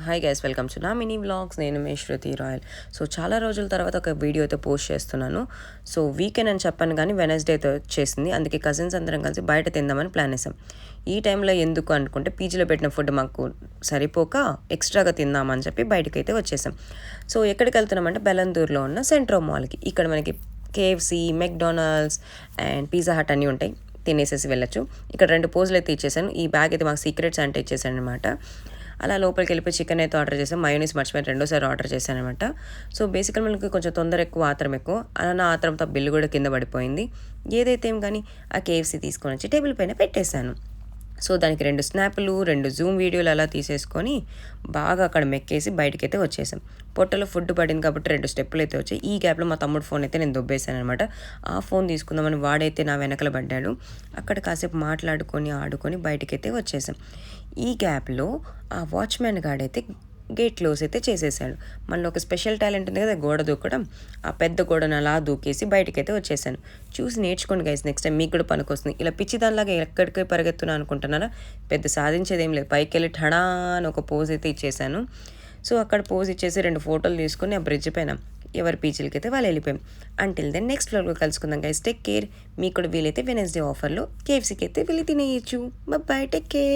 Hi guys, welcome to నా mini vlogs. నేను మీ శృతి royal. So చాలా రోజుల తర్వాత ఒక వీడియో అయితే పోస్ట్ చేస్తున్నాను. సో వీకెండ్ అని చెప్పాను కానీ వెనస్డే అయితే వచ్చేసింది. అందుకే కజిన్స్ అందరం కలిసి బయట తిందామని ప్లాన్ వేసాం. ఈ టైంలో ఎందుకు అనుకుంటే పీజీలో పెట్టిన ఫుడ్ మాకు సరిపోక ఎక్స్ట్రాగా తిందామని చెప్పి బయటకు అయితే వచ్చేసాం. సో ఎక్కడికి వెళ్తున్నామంటే బెలందూరులో ఉన్న సెంట్రో మాల్కి. ఇక్కడ మనకి KFC, McDonald's and pizza hut అన్నీ ఉంటాయి. తినేసేసి వెళ్ళచ్చు. ఇక్కడ 2 పోజులు అయితే ఇచ్చేసాను. ఈ బ్యాగ్ అయితే మాకు సీక్రెట్స్ అంటే ఇచ్చేసాను అనమాట. అలా లోపలికి వెళ్ళిపోయి చికెన్ అయితే ఆర్డర్ చేసాం. మయోనీస్ మర్చిపోయి రెండోసారి ఆర్డర్ చేశాను అనమాట. సో బేసికల్ మనకి కొంచెం తొందర ఎక్కువ, ఆత్రం ఎక్కువ. అలా నా ఆత్రంతో బిల్లు కూడా కింద పడిపోయింది. ఏదైతే ఏం కానీ ఆ కేఎఫ్సి తీసుకొని వచ్చి టేబుల్ పైన పెట్టేశాను. సో దానికి 2 స్నాప్లు, 2 జూమ్ వీడియోలు అలా తీసేసుకొని బాగా అక్కడ మెక్కేసి బయటకైతే వచ్చేసాం. పొట్టలో ఫుడ్ పడింది కాబట్టి 2 స్టెప్పులు అయితే వచ్చాయి. ఈ గ్యాప్లో మా తమ్ముడు ఫోన్ అయితే నేను దొబ్బేశాను అనమాట. ఆ ఫోన్ తీసుకుందామని వాడైతే నా వెనకల పడ్డాడు. అక్కడ కాసేపు మాట్లాడుకొని ఆడుకొని బయటకైతే వచ్చేసాం. ఈ గ్యాప్లో ఆ వాచ్మెన్ గాడైతే గేట్ క్లోజ్ అయితే చేసేసాడు. మళ్ళీ ఒక స్పెషల్ టాలెంట్ ఉంది కదా, గోడ దూకడం. ఆ పెద్ద గోడను అలా దూకేసి బయటకైతే వచ్చేసాను. చూసి నేర్చుకోండి గైస్, నెక్స్ట్ టైం మీకు కూడా పనికొస్తుంది. ఇలా పిచ్చి దానిలాగా ఎక్కడికి పరిగెత్తున్నా అనుకుంటున్నారా? పెద్ద సాధించేది ఏం లేదు. పైకి వెళ్ళి ఠడా అని ఒక పోజ్ అయితే ఇచ్చేసాను. సో అక్కడ పోజ్ ఇచ్చేసి 2 ఫోటోలు తీసుకొని ఆ బ్రిడ్జ్ పైన ఎవరి పీచీలకి అయితే వాళ్ళు వెళ్ళిపోయాం. అంటిల్ దెన్ నెక్స్ట్ వ్లాగ్లో కలుసుకుందాం గైస్. Take care. మీకు కూడా వీలైతే వెనస్డే ఆఫర్లో కేఎఫ్సీకి అయితే వెళ్ళి తినేయచ్చు. Bye, take care.